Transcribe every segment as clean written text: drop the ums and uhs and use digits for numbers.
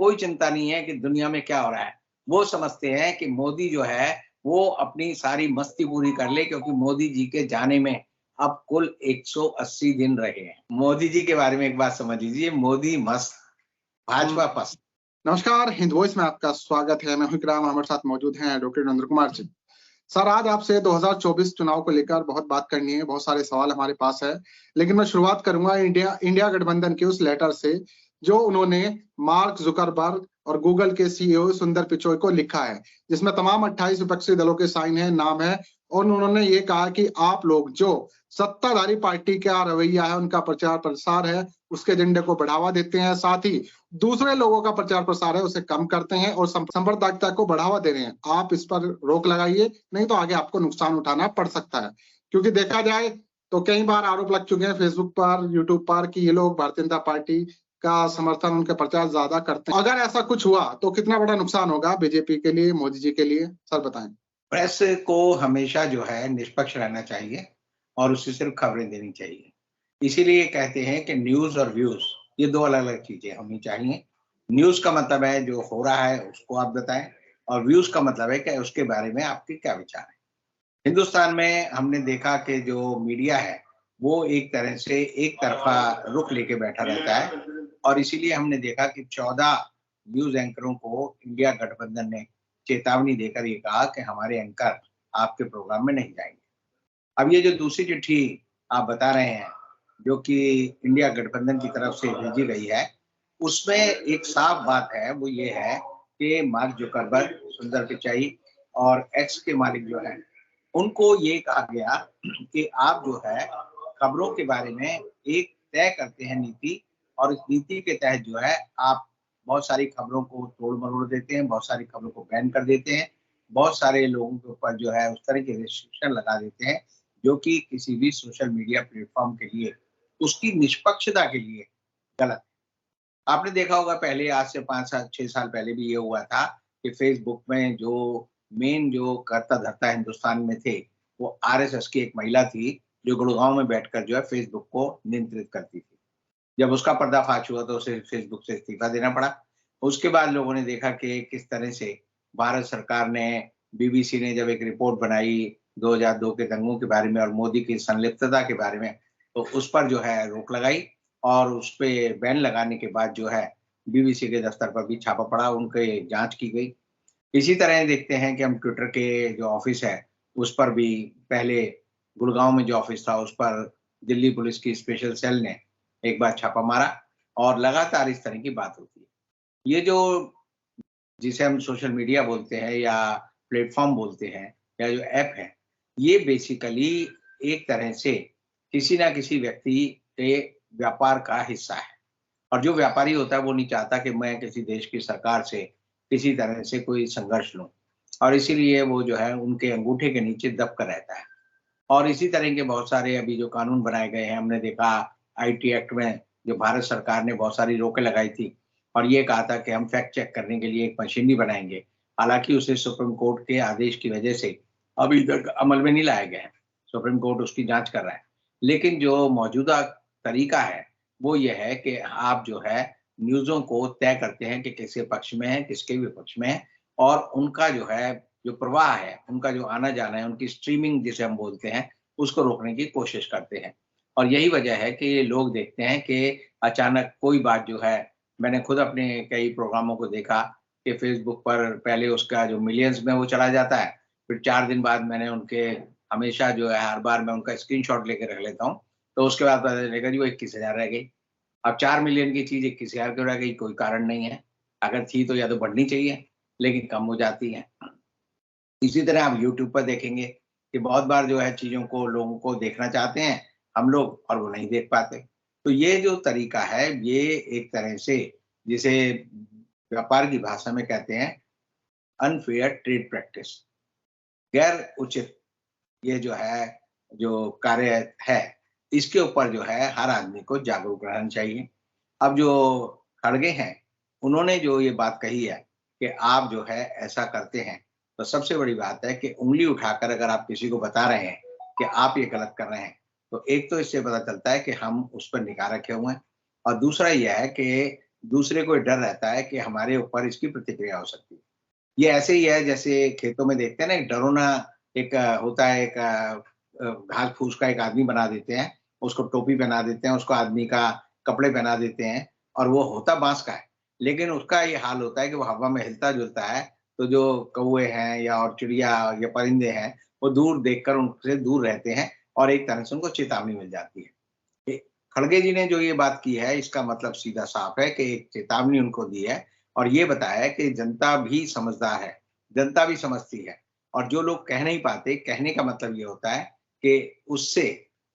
कोई चिंता नहीं है कि दुनिया में क्या हो रहा है। वो समझते हैं कि मोदी जो है, वो अपनी सारी मस्ती पूरी कर ले, क्योंकि मोदी जी के जाने में अब कुल 180 दिन रहे हैं। मोदी जी के बारे में एक बात समझ लीजिए, मोदी मस्त, भाजपा पस्त। नमस्कार, हिंद वॉइस में आपका स्वागत है। मैं हूं इकराम, हमारे साथ मौजूद हैं डॉक्टर नरेंद्र कुमार जी। सर, आज आपसे 2024 चुनाव को लेकर बहुत बात करनी है, बहुत सारे सवाल हमारे पास है, लेकिन मैं शुरुआत करूंगा इंडिया गठबंधन के उस लेटर से जो उन्होंने मार्क जुकरबर्ग और गूगल के सीईओ सुंदर पिचोई को लिखा है, जिसमें तमाम 28 विपक्षी दलों के साइन है, नाम है, और उन्होंने ये कहा कि आप लोग जो सत्ताधारी पार्टी का रवैया है, उनका प्रचार प्रसार है, उसके एजेंडे को बढ़ावा देते हैं, साथ ही दूसरे लोगों का प्रचार प्रसार है उसे कम करते हैं और सांप्रदायिकता को बढ़ावा दे रहे हैं। आप इस पर रोक लगाइए, नहीं तो आगे आपको नुकसान उठाना पड़ सकता है। क्योंकि देखा जाए तो कई बार आरोप लग चुके हैं फेसबुक पर, यूट्यूब पर कि ये लोग भारतीय जनता पार्टी का समर्थन, उनके प्रचार ज्यादा करते हैं। अगर ऐसा कुछ हुआ तो कितना बड़ा नुकसान होगा बीजेपी के लिए, मोदी जी के लिए? सर बताएं। प्रेस को हमेशा जो है निष्पक्ष रहना चाहिए और उससे सिर्फ खबरें देनी चाहिए। इसीलिए कहते हैं कि न्यूज़ और व्यूज़ ये 2 अलग-अलग चीज़ें होनी चाहिए। न्यूज़ का मतलब है जो हो रहा है उसको आप बताएँ, और व्यूज़ का मतलब है कि उसके बारे में आपके क्या विचार हैं। हिंदुस्तान में हमने देखा कि जो मीडिया है, वो एक तरह से एक तरफ़ा रुख लेके बैठा रहता है, और इसीलिए हमने देखा कि 14 न्यूज़ एंकरों को इंडिया गठबंधन ने चेतावनी देकर ये कहा कि हमारे एंकर आपके प्रोग्राम में नहीं जाएँगे। अब ये जो दूसरी चिट्ठी आप बता रहे हैं, जो कि इंडिया गठबंधन की तरफ से भेजी गई है, उसमें एक साफ बात है, वो ये है कि मार्क जुकरबर्ग, सुंदर पिचाई और एक्स के मालिक जो हैं, उनको ये कहा गया कि आप जो है खबरों के बारे में एक तय करते हैं नीति, और इस नीति के तहत जो है आप बहुत सारी खबरों को तोड़-मरोड़ देते हैं, बहुत सारी खबरों को बैन कर देते हैं, बहुत सारे लोगों के ऊपर जो है उस तरह के रिस्ट्रिक्शन लगा देते हैं, जो कि किसी भी सोशल मीडिया प्लेटफ़ॉर्म के लिए, उसकी निष्पक्षता के लिए गलत है। आपने देखा होगा पहले, आज से 5 साल 6 साल पहले भी ये हुआ था कि फ़ेसबुक में जो मेन जो कर्ता-धर्ता हिंदुस्तान में थे, वो आरएसएस की एक महिला थी, जो गुड़गाँव में बैठकर जो है फ़ेसबुक को नियंत्रित करती थी। जब उसका पर्दाफ़ाश हुआ तो उसे फ़ेसबुक से इस्तीफ़ा देना पड़ा। उसके बाद लोगों ने देखा कि किस तरह से भारत सरकार ने, बीबीसी ने जब एक रिपोर्ट बनाई 2002 के दंगों के बारे में और मोदी की संलिप्तता के बारे में, तो उस पर जो है रोक लगाई, और उस पे बैन लगाने के बाद जो है बीबीसी के दफ्तर पर भी छापा पड़ा, उनकी जाँच की गई। इसी तरह देखते हैं कि हम ट्विटर के जो ऑफ़िस है, उस पर भी पहले गुड़गाँव में जो ऑफ़िस था, उस पर दिल्ली पुलिस की स्पेशल सेल ने एक बार छापा मारा, और लगातार इस तरह की बात होती है। ये जो जिसे हम सोशल मीडिया बोलते हैं या प्लेटफ़ॉर्म बोलते हैं या जो ऐप है, ये बेसिकली एक तरह से किसी न किसी व्यक्ति के व्यापार का हिस्सा है। और जो व्यापारी होता है वो नहीं चाहता कि मैं किसी देश की सरकार से किसी तरह से कोई संघर्ष लूँ, और इसीलिए वो जो है उनके अंगूठे के नीचे दब कर रहता है। और इसी तरह के बहुत सारे अभी जो कानून बनाए गए हैं, हमने देखा आईटी एक्ट में जो भारत सरकार ने बहुत सारी रोकें लगाई थी, और ये कहा था कि हम फैक्ट चेक करने के लिए एक मशीन ही बनाएँगे। हालाँकि उसे सुप्रीम कोर्ट के आदेश की वजह से अभी तक अमल में नहीं लाया गया है। सुप्रीम कोर्ट उसकी जाँच कर रहा है। लेकिन जो मौजूदा तरीका है, वो ये है कि आप जो है न्यूज़ों को तय करते हैं कि किसके पक्ष में है, किसके विपक्ष में है, और उनका जो है जो प्रवाह है, उनका जो आना-जाना है, उनकी स्ट्रीमिंग जिसे हम बोलते हैं, उसको रोकने की कोशिश करते हैं। और यही वजह है कि लोग देखते हैं कि अचानक कोई बात जो है, मैंने खुद अपने कई प्रोग्रामों को देखा कि फ़ेसबुक पर पहले उसका जो मिलियंस में वो चला जाता है, फिर 4 दिन बाद मैंने उनके हमेशा जो है हर बार मैं उनका स्क्रीनशॉट लेके रख लेता हूँ, तो उसके बाद पता चलेगा जी वो 21,000 रह गई। अब 4 मिलियन की चीज़ 21,000 क्यों रह गई? कोई कारण नहीं है। अगर थी तो या तो बढ़नी चाहिए, लेकिन कम हो जाती है। इसी तरह आप यूट्यूब पर देखेंगे कि बहुत बार जो है चीज़ों को लोगों को देखना चाहते हैं हम लोग, और वो नहीं देख पाते। तो ये जो तरीका है, ये एक तरह से जिसे व्यापार की भाषा में कहते हैं अनफेयर ट्रेड प्रैक्टिस, गैर उचित ये जो है, जो कार्य है, इसके ऊपर जो है हर आदमी को जागरूक रहना चाहिए। अब जो खड़गे हैं, उन्होंने जो ये बात कही है कि आप जो है ऐसा करते हैं, तो सबसे बड़ी बात है कि उँगली उठाकर अगर आप किसी को बता रहे हैं कि आप ये गलत कर रहे हैं, तो एक तो इससे पता चलता है कि हम उस पर निगाह रखे हुए हैं, और दूसरा ये है कि दूसरे को डर रहता है कि हमारे ऊपर इसकी प्रतिक्रिया हो सकती है। ये ऐसे ही है जैसे खेतों में देखते हैं ना, एक डरोना एक होता है, एक घास फूस का एक आदमी बना देते हैं, उसको टोपी पहना देते हैं, उसको आदमी का कपड़े पहना देते हैं और वो होता बांस का है, लेकिन उसका ये हाल होता है कि वो हवा में हिलता जुलता है, तो जो कौवे हैं या और चिड़िया या परिंदे हैं, वो दूर देखकर उनसे दूर रहते हैं और एक तरह से उनको चेतावनी मिल जाती है। खड़गे जी ने जो ये बात की है, इसका मतलब सीधा साफ है कि एक चेतावनी उनको दी है और ये बताया है कि जनता भी समझदार है, जनता भी समझती है और जो लोग कह नहीं पाते, कहने का मतलब ये होता है कि उससे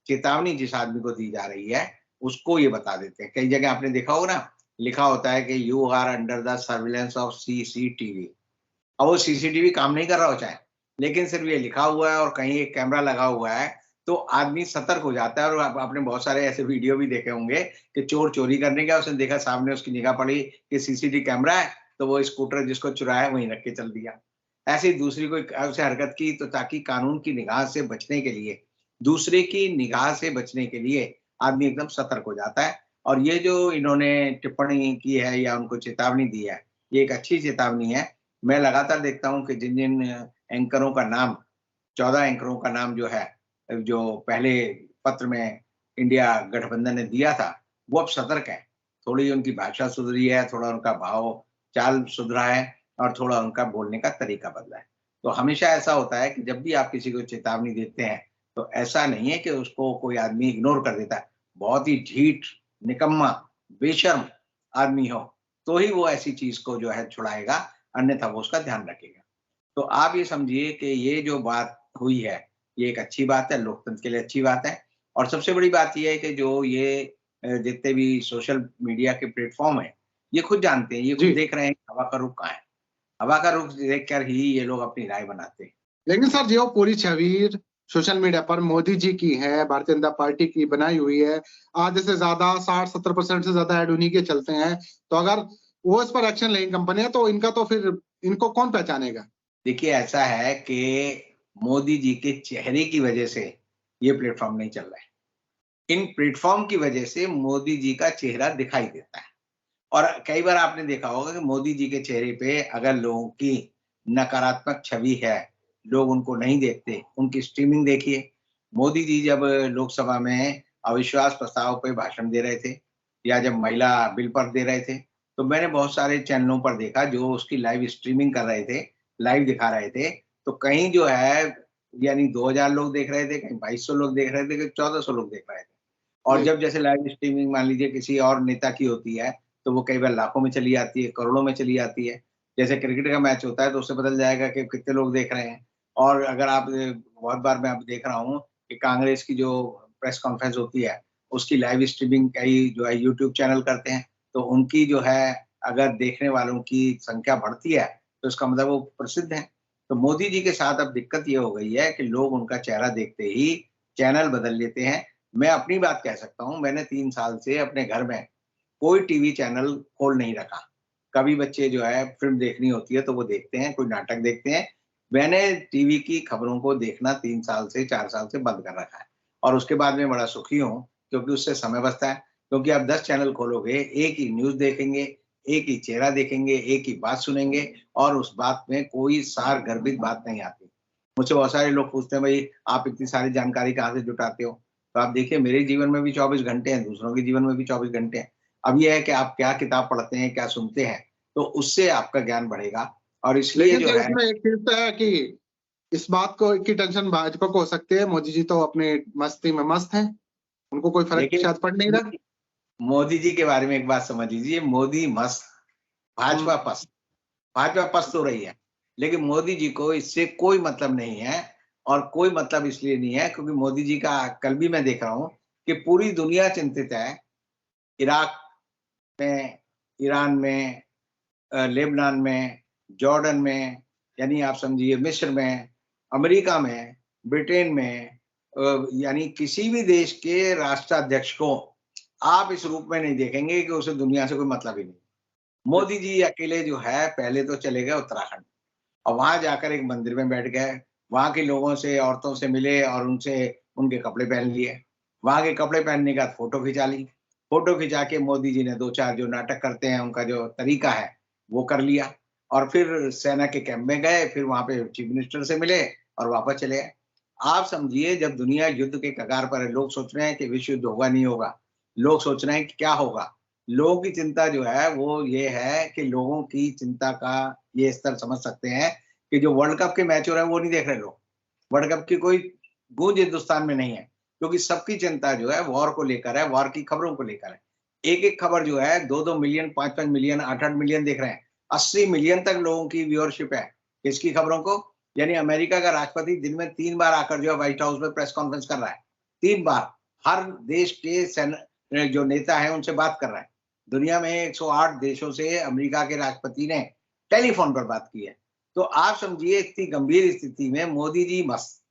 चेतावनी जिस आदमी को दी जा रही है, उसको ये बता देते हैं। कई जगह आपने देखा होगा ना, लिखा होता है कि you are under the surveillance of CCTV. अब वो सीसीटीवी काम नहीं कर रहा हो चाहे, लेकिन सिर्फ ये लिखा हुआ है और कहीं एक कैमरा लगा हुआ है, तो आदमी सतर्क हो जाता है। और आपने बहुत सारे ऐसे वीडियो भी देखे होंगे कि चोर चोरी करने गया, उसने देखा सामने उसकी निगाह पड़ी कि सीसीटीवी कैमरा है, तो वो स्कूटर जिसको चुराया वहीं रख के चल दिया। ऐसे ही दूसरी कोई ऐसे हरकत की, तो ताकि कानून की निगाह से बचने के लिए, दूसरे की निगाह से बचने के लिए आदमी एकदम सतर्क हो जाता है। और ये जो इन्होंने टिप्पणी की है या उनको चेतावनी दी है, ये एक अच्छी चेतावनी है। मैं लगातार देखता हूँ कि जिन-जिन एंकरों का नाम 14 एंकरों का नाम जो है, जो पहले पत्र में इंडिया गठबंधन ने दिया था, वो अब सतर्क है। थोड़ी उनकी भाषा सुधरी है, थोड़ा उनका भाव-चाल सुधरा है और थोड़ा उनका बोलने का तरीका बदला है। तो हमेशा ऐसा होता है कि जब भी आप किसी को चेतावनी देते हैं, तो ऐसा नहीं है कि उसको कोई आदमी इग्नोर कर देता है। बहुत ही ढीठ, निकम्मा, बेशर्म आदमी हो, तो ही वो ऐसी चीज़ को जो है छुड़ाएगा, अन्यथा वो उसका ध्यान रखेगा। तो आप ये समझिए कि ये जो बात हुई है, ये एक अच्छी बात है, लोकतंत्र के लिए अच्छी बात है। और सबसे बड़ी बात ये है कि जो ये जितने भी सोशल मीडिया के प्लेटफ़ॉर्म हैं, ये खुद जानते हैं, ये खुद जी। देख रहे हैं कि हवा का रुख कहाँ है। हवा का रुख देखकर ही ये लोग अपनी राय बनाते हैं। लेकिन सर जो पूरी छवि सोशल मीडिया पर मोदी जी की है, भारतीय जनता पार्टी की बनाई हुई है, आधे से ज़्यादा 60-70% से ज़्यादा ऐड उन्हीं के चलते हैं। तो अगर वो इस पर एक्शन लेंगी कंपनियाँ तो इनका तो फिर इनको कौन पहचानेगा? देखिए ऐसा है कि मोदी जी के चेहरे की वजह से ये प्लेटफ़ॉर्म नहीं चल रहा है। इन प्लेटफ़ॉर्म की वजह से मोदी जी का चेहरा दिखाई देता है। और कई बार आपने देखा होगा कि मोदी जी के चेहरे पे अगर लोगों की नकारात्मक छवि है, लोग उनको नहीं देखते, उनकी स्ट्रीमिंग देखिए। मोदी जी जब लोकसभा में अविश्वास प्रस्ताव पे भाषण दे रहे थे या जब महिला बिल पर दे रहे थे, तो मैंने बहुत सारे चैनलों पर देखा जो उसकी लाइव स्ट्रीमिंग कर रहे थे, लाइव दिखा रहे थे। तो कहीं जो है यानी 2000 लोग देख रहे थे, कहीं 2200 लोग देख रहे थे, कहीं 1400 लोग देख रहे थे। और जी। जब जैसे लाइव स्ट्रीमिंग मान लीजिए किसी और नेता की होती है, तो वो कई बार लाखों में चली जाती है, करोड़ों में चली जाती है। जैसे क्रिकेट का मैच होता है तो उससे पता चल जाएगा कि कितने लोग देख रहे हैं। और अगर आप बहुत बार मैं अब देख रहा हूँ कि कांग्रेस की जो प्रेस कॉन्फ्रेंस होती है, उसकी लाइव स्ट्रीमिंग कई जो है यूट्यूब चैनल करते हैं, तो उनकी जो है अगर देखने वालों की संख्या बढ़ती है, तो इसका मतलब वो प्रसिद्ध हैं। तो मोदी जी के साथ अब दिक्कत ये हो गई है कि लोग उनका चेहरा देखते ही चैनल बदल लेते हैं। मैं अपनी बात कह सकता हूँ, मैंने 3 साल से अपने घर में कोई टीवी चैनल खोल नहीं रखा। कभी बच्चे जो है फ़िल्म देखनी होती है तो वो देखते हैं, कोई नाटक देखते हैं। मैंने टीवी की खबरों को देखना 3 साल से 4 साल से बंद कर रखा है और उसके बाद मैं बड़ा सुखी हूँ क्योंकि उससे समय बचता है। क्योंकि आप 10 चैनल खोलोगे, एक ही न्यूज़ देखेंगे, एक ही चेहरा देखेंगे, एक ही बात सुनेंगे और उस बात में कोई सारगर्भित बात नहीं आती। मुझसे बहुत सारे लोग पूछते हैं, "भई आप इतनी सारी जानकारी कहाँ से जुटाते हो?" तो आप देखिए मेरे जीवन में भी 24 घंटे हैं, दूसरों के जीवन में भी 24 घंटे हैं। अब ये है कि आप क्या किताब पढ़ते हैं, क्या सुनते हैं, तो उससे आपका ज्ञान बढ़ेगा और इसलिए लेकिन जो सर है इसमें एक चीज़ तो है कि इस बात को की टेंशन भाजपा को हो सकती है, मोदी जी तो अपनी मस्ती में मस्त हैं, उनको कोई फ़र्क देखिए शायद पड़ नहीं रहा। मोदी जी के बारे में एक बात समझ लीजिए, मोदी मस्त, हुँ। भाजपा पस्त। भाजपा पस्त हो रही है, लेकिन मोदी जी को इससे कोई मतलब नहीं है और कोई मतलब इसलिए नहीं है क्योंकि मोदी जी का कल भी मैं देख रहा हूँ कि पूरी दुनिया चिंतित है, इराक में, ईरान में, लेबनान में, जॉर्डन में, यानी आप समझिए मिस्र में, अमेरिका में, ब्रिटेन में यानी किसी भी देश के राष्ट्राध्यक्ष को आप इस रूप में नहीं देखेंगे कि उसे दुनिया से कोई मतलब ही नहीं। जी। मोदी जी अकेले जो है पहले तो चले गए उत्तराखंड और वहाँ जाकर एक मंदिर में बैठ गए, वहाँ के लोगों से, औरतों से मिले और उनसे उनके कपड़े पहन लिए। वहाँ के कपड़े पहनने के बाद फ़ोटो खिंचा ली। फोटो खिंचा के मोदी जी ने 2-4 जो नाटक करते हैं, उनका जो तरीका है, वो कर लिया और फिर सेना के कैंप में गए, फिर वहाँ पे चीफ मिनिस्टर से मिले और वापस चले आए। आप समझिए जब दुनिया युद्ध के कगार पर है, लोग सोच रहे हैं कि विश्व युद्ध होगा नहीं होगा, लोग सोच रहे हैं कि क्या होगा। लोगों की चिंता जो है वो ये है कि लोगों की चिंता का ये स्तर समझ सकते हैं कि जो वर्ल्ड कप के मैच हो रहे हैं वो नहीं देख रहे लोग। वर्ल्ड कप की कोई गूंज हिंदुस्तान में नहीं है, क्योंकि सबकी चिंता जो है वॉर को लेकर है, वॉर की खबरों को लेकर है। एक-एक खबर जो है 2-2 मिलियन, 5-5 मिलियन, 8-8 मिलियन देख रहे हैं। 80 मिलियन तक लोगों की व्यूअरशिप है। किसकी खबरों को? यानी अमेरिका का राष्ट्रपति दिन में 3 बार आकर जो है व्हाइट हाउस में प्रेस कॉन्फ्रेंस कर रहा है। 3 बार। हर देश के जो नेता हैं उनसे बात कर रहा है। दुनिया में 108 देशों से अमेरिका के राष्ट्रपति ने टेलीफोन पर बात की है। तो आप समझिए इतनी गंभीर स्थिति में मोदी जी मस्त।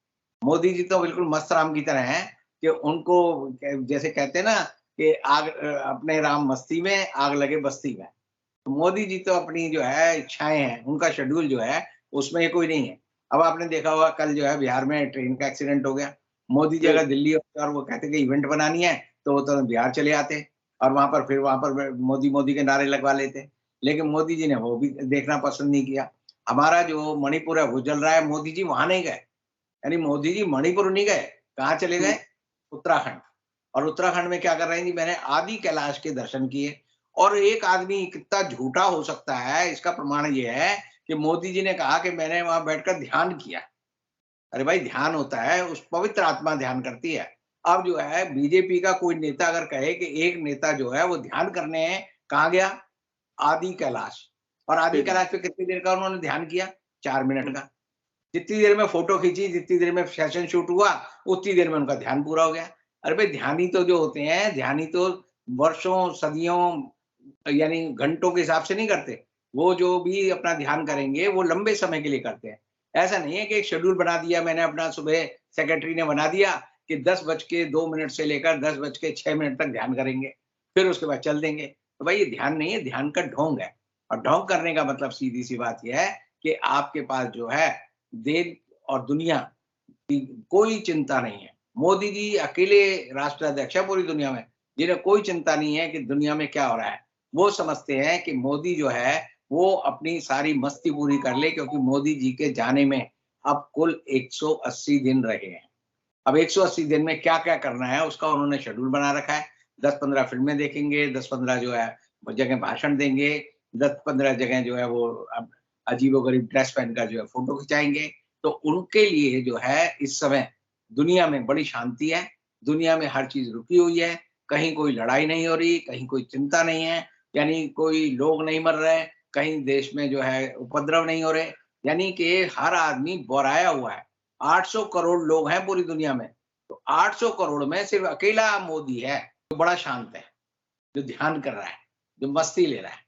मोदी जी तो बिल्कुल मस्त राम की तरह हैं कि उनको जैसे कहते हैं ना कि आग अपने राम मस्ती में, आग लगे बस्ती में। तो मोदी जी तो अपनी जो है इच्छाएँ हैं, उनका शेड्यूल जो है उसमें कोई नहीं है। अब आपने देखा होगा कल जो है बिहार में ट्रेन का एक्सीडेंट हो गया। मोदी जी जी। अगर दिल्ली होते और वो कहते कि इवेंट बनानी है, तो वो तो बिहार चले आते और वहाँ पर मोदी, मोदी के नारे लगवा लेते। लेकिन मोदी जी ने वो भी देखना पसंद नहीं किया। हमारा जो मणिपुर है वो जल रहा है, मोदी जी वहाँ नहीं गए। यानी मोदी जी मणिपुर नहीं गए, कहाँ चले हुँ, गए? उत्तराखंड। और उत्तराखंड में क्या कर रहे हैं जी, मैंने आदि कैलाश के दर्शन किए और एक आदमी कितना झूठा हो सकता है, इसका प्रमाण ये है कि मोदी जी ने कहा कि मैंने वहाँ बैठकर ध्यान किया। अरे भाई ध्यान होता है, उस पवित्र आत्मा ध्यान करती है। अब जो है बीजेपी का कोई नेता अगर कहे कि एक नेता जो है वो ध्यान करने कहाँ गया? आदि कैलाश। और आदि जी, कैलाश पे कितनी देर का उन्होंने ध्यान किया? 4 मिनट हुँ, का। जितनी देर में फ़ोटो खींची, जितनी देर में सेशन शूट हुआ, उतनी देर में उनका ध्यान पूरा हो गया। अरे भाई ध्यानी तो जो होते हैं, ध्यानी तो वर्षों, सदियों यानी घंटों के हिसाब से नहीं करते। वो जो भी अपना ध्यान करेंगे, वो लंबे समय के लिए करते हैं। ऐसा नहीं है कि एक शेड्यूल बना दिया मैंने अपना सुबह सेक्रेटरी ने बना दिया कि 10 बज के 2 मिनट से लेकर 10 बज के 6 मिनट तक ध्यान करेंगे, फिर उसके बाद चल देंगे। तो भाई ये ध्यान नहीं है, ध्यान का ढोंग है और ढोंग करने का मतलब सीधी-सी बात ये है कि आपके पास जो है देश और दुनिया की कोई चिंता नहीं है। मोदी जी अकेले राष्ट्राध्यक्ष है पूरी दुनिया में, जिन्हें कोई चिंता नहीं है कि दुनिया में क्या हो रहा है। वो समझते हैं कि मोदी जो है, वो अपनी सारी मस्ती पूरी कर ले क्योंकि मोदी जी के जाने में अब कुल 180 दिन रहे हैं। अब 180 दिन में क्या-क्या करना है उसका उन्होंने शेड्यूल बना रखा है। 10-15 फ़िल्में देखेंगे, 10-15 जो है वो जगह भाषण देंगे, 10-15 जगह जो है वो अजीबो-गरीब ड्रेस पहनकर जो है फ़ोटो खिंचाएँगे। तो उनके लिए जो है इस समय दुनिया में बड़ी शांति है, दुनिया में हर चीज़ रुकी हुई है, कहीं कोई लड़ाई नहीं हो रही, कहीं कोई चिंता नहीं है, यानी कोई लोग नहीं मर रहे, कहीं देश में जो है उपद्रव नहीं हो रहे, यानी कि हर आदमी बौराया हुआ है। 800 करोड़ लोग हैं पूरी दुनिया में, तो 800 करोड़ में सिर्फ अकेला मोदी है, जो बड़ा शांत है, जो ध्यान कर रहा है, जो मस्ती ले रहा है,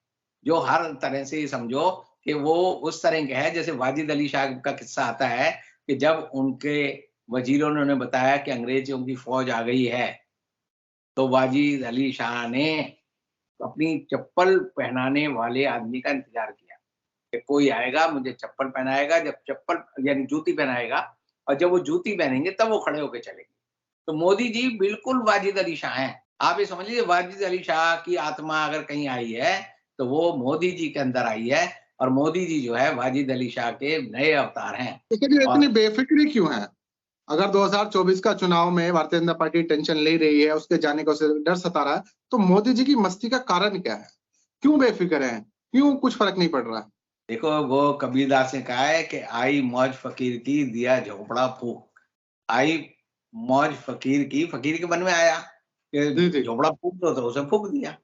जो हर तरह से ये समझो कि वो उस तरह के है जैसे वाजिद अली शाह का किस्सा आता है कि जब उनके वज़ीरों ने उन्हें बताया कि अंग्रेज़ों की फ़ौज आ गई है, तो वाजिद अली शाह ने अपनी चप्पल पहनाने वाले आदमी का इंतज़ार किया। कि कोई आएगा मुझे चप्पल पहनाएगा, जब चप्पल यानी जूती पहनाएगा और जब वो जूती पहनेंगे तब वो खड़े होके चलेंगे। तो मोदी जी बिल्कुल वाजिद अली शाह हैं। आप ये समझ लीजिए वाजिद अली शाह की आत्मा अगर कहीं आई है, तो वो मोदी जी के अंदर आई है और मोदी जी जो है वाजिद अली शाह के नए अवतार हैं। लेकिन ये और इतनी बेफ़िक्री क्यों है? अगर 2024 का चुनाव में भारतीय जनता पार्टी टेंशन ले रही है, उसके जाने का उसे डर सता रहा है, तो मोदी जी की मस्ती का कारण क्या है? क्यों बेफ़िक्र हैं? क्यों कुछ फ़र्क नहीं पड़ रहा है? देखो वो कबीरदास ने कहा है कि आई मौज फ़कीर की दिया झोंपड़ा फूँक। आई मौज फ़कीर के मन में आया जी, कि जी। झोंपड़ा फूँक दो तो उसे फूँक दिया।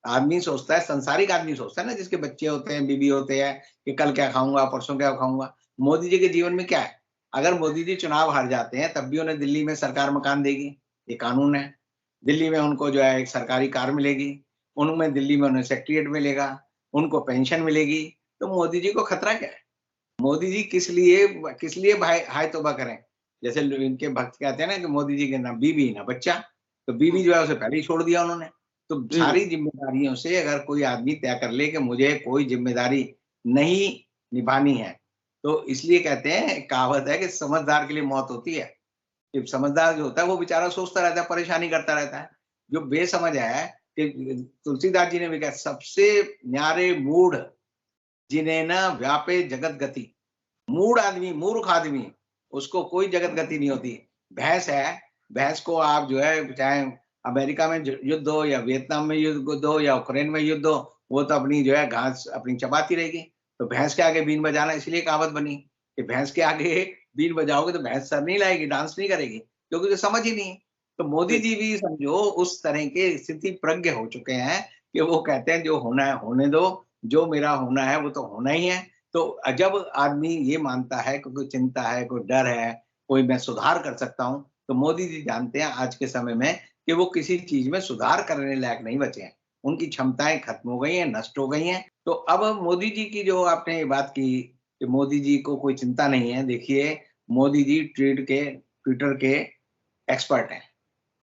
आदमी सोचता है संसारिक आदमी सोचता है ना जिसके बच्चे होते हैं, बीवी होते हैं कि कल क्या खाऊँगा, परसों क्या खाऊँगा। मोदी जी के जीवन में क्या है? अगर मोदी जी चुनाव हार जाते हैं तब भी उन्हें दिल्ली में सरकार मकान देगी, ये कानून है। दिल्ली में उनको जो है एक सरकारी कार मिलेगी, उनमें दिल्ली में उन्हें सेक्रेटेरिएट मिलेगा, उनको पेंशन मिलेगी, तो मोदी जी को खतरा क्या है? मोदी जी किस लिए भाई हाय तौबा करें? जैसे ल इनके भक्त कहते हैं ना कि मोदी जी के ना बीवी ना बच्चा, तो बीवी हुँ, जो है उसे पहले ही छोड़ दिया उन्होंने। तो जी, जी। सारी ज़िम्मेदारियों से अगर कोई आदमी तय कर ले कि मुझे कोई ज़िम्मेदारी नहीं निभानी है, तो इसलिए कहते हैं एक कहावत है कि समझदार के लिए मौत होती है। कि समझदार जो होता है वो बेचारा सोचता रहता है, परेशानी करता रहता है। जो बेसमझ है कि तुलसीदास जी ने भी कहा, सबसे न्यारे मूढ़ जिन्हें न व्यापे जगत गति। मूढ़ आदमी, मूर्ख आदमी, उसको कोई जगत गति नहीं होती। भैंस है, भैंस को आप जो है चाहे अमेरिका में युद्ध हो या वियतनाम में युद्ध हो या यूक्रेन में युद्ध हो, वो तो अपनी जो है घास अपनी चबाती रहेगी। तो भैंस के आगे बीन बजाना इसलिए कहावत बनी कि भैंस के आगे बीन बजाओगे तो भैंस सर नहीं लाएगी, डांस नहीं करेगी, क्योंकि उसे समझ ही नहीं है। तो मोदी जी भी समझो उस तरह के स्थिति प्रज्ञ हो चुके हैं कि वो कहते हैं जो होना है होने दो, जो मेरा होना है वो तो होना ही है। तो जब आदमी ये मानता है कि कोई चिंता है, कोई डर है, कोई मैं सुधार कर सकता हूँ, तो मोदी जी जानते हैं आज के समय में कि वो किसी चीज़ में सुधार करने लायक नहीं बचे हैं। उनकी क्षमताएँ खत्म हो गई हैं, नष्ट हो गई हैं। तो अब मोदी जी की जो आपने ये बात की कि मोदी जी को कोई चिंता नहीं है, देखिए मोदी जी ट्विटर के एक्सपर्ट हैं।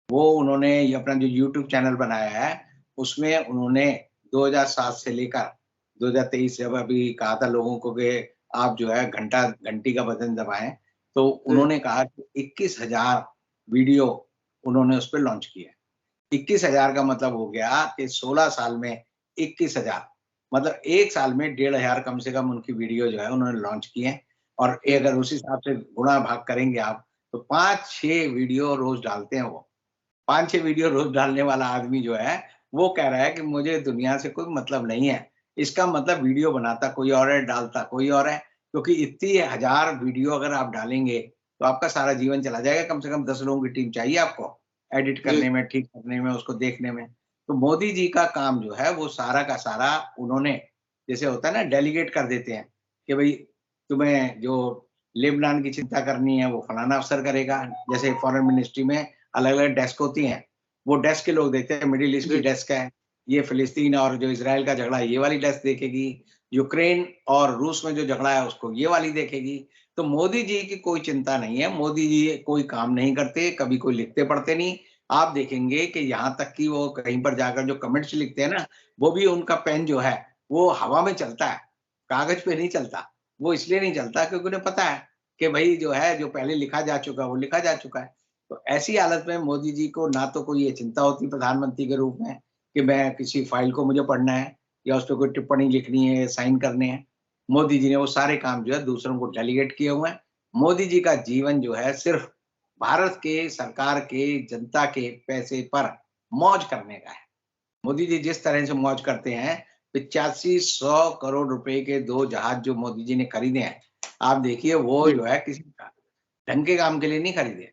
वो उन्होंने ये अपना जो यूट्यूब चैनल बनाया है, उसमें उन्होंने 2007 से लेकर 2023 जब अभी कहा था लोगों को कि आप जो है घंटी का बटन दबाएँ, तो उन्होंने कहा कि 21,000 वीडियो उन्होंने उस पे लॉन्च किए। 21,000 का मतलब हो गया कि 16 साल में 21,000 मतलब 1 साल में 1,500 कम से कम उनकी वीडियो जो है उन्होंने लॉन्च किए हैं। और अगर उस हिसाब से गुणा भाग करेंगे आप, तो 5-6 वीडियो रोज़ डालते हैं वो। 5-6 वीडियो रोज़ डालने वाला आदमी जो है, वो कह रहा है कि मुझे दुनिया से कोई मतलब नहीं है। इसका मतलब वीडियो बनाता कोई और है, डालता कोई और है, क्योंकि इतनी 1000 वीडियो अगर आप डालेंगे, तो आपका सारा जीवन चला जाएगा। कम से कम 10 लोगों की टीम चाहिए आपको, एडिट करने में, ठीक करने में, उसको देखने में। तो मोदी जी का काम जो है, वो सारा का सारा उन्होंने जैसे होता है ना डेलीगेट कर देते हैं, कि भई तुम्हें जो लेबनान की चिंता करनी है, वो फलाना अफ़सर करेगा। जैसे फॉरेन मिनिस्ट्री में अलग-अलग डेस्क होती हैं, वो डेस्क के लोग देखते हैं, मिडल ईस्ट की डेस्क है, ये फ़िलिस्तीन और जो इज़राइल का झगड़ा है, ये वाली डेस्क देखेगी, यूक्रेन और रूस में जो झगड़ा है, उसको ये वाली देखेगी। तो मोदी जी की कोई चिंता नहीं है, मोदी जी कोई काम नहीं करते, कभी कोई लिखते-पढ़ते नहीं। आप देखेंगे कि यहाँ तक कि वो कहीं पर जाकर जो कमेंट्स लिखते हैं ना, वो भी उनका पेन जो है, वो हवा में चलता है, कागज़ पे नहीं चलता। वो इसलिए नहीं चलता क्योंकि उन्हें पता है कि भई जो है, जो पहले लिखा जा चुका है, वो लिखा जा चुका है। तो ऐसी हालत में मोदी जी को ना तो कोई ये चिंता होती प्रधानमंत्री के रूप में कि मैं किसी फाइल को मुझे पढ़ना है या उस पे कोई टिप्पणी लिखनी है, साइन करने हैं। मोदी जी ने वो सारे काम जो है दूसरों को डेलीगेट किए हुए हैं। मोदी जी का जीवन जो है सिर्फ़ भारत के सरकार के, जनता के पैसे पर मौज करने का है। मोदी जी जिस तरह से मौज करते हैं, 8500 करोड़ रुपए के 2 जहाज जो मोदी जी ने खरीदे हैं, आप देखिए वो जो है किसी ढंग के काम के लिए नहीं खरीदे।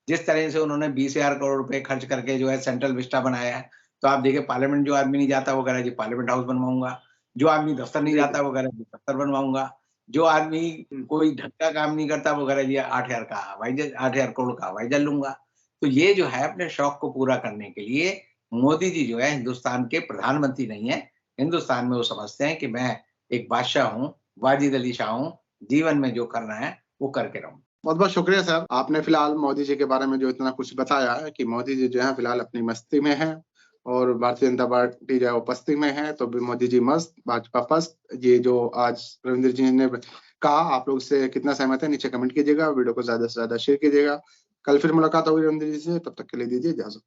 जिस तरह से उन्होंने 20,000 करोड़ रुपए खर्च करके जो है सेंट्रल विस्टा बनाया है, तो आप देखिए पार्लियामेंट जो आदमी नहीं जाता वो कह रहा है जी पार्लियामेंट हाउस बनवाऊँगा, जो आदमी दफ्तर नहीं जाता वो कह रहा है जी दफ्तर बनवाऊँगा, जो आदमी कोई ढंग का काम नहीं करता वो कह रहा है जी 8,000 का हवाई जहाज 8,000 करोड़ का हवाई जहाज लूँगा। तो ये जो है अपने शौक को पूरा करने के लिए मोदी जी जो है हिंदुस्तान के प्रधानमंत्री नहीं है, हिंदुस्तान में वो समझते हैं कि मैं एक बादशाह हूँ, वाजिद अली शाह हूँ, जीवन में जो करना है वो करके रहूँ। बहुत-बहुत शुक्रिया सर। आपने फिलहाल मोदी जी के बारे में जो इतना कुछ बताया है कि मोदी जी जो है फिलहाल अपनी मस्ती में हैं और भारतीय जनता पार्टी जो है वो पस्ती में है, तो भी मोदी जी मस्त, भाजपा पस्त। ये जो आज रविंद्र जी ने कहा, आप लोग इससे कितना सहमत हैं? नीचे कमेंट कीजिएगा, वीडियो को ज़्यादा से ज़्यादा शेयर कीजिएगा। कल फिर मुलाकात होगी रविंद्र जी से, तब तक के लिए दीजिए इजाज़त।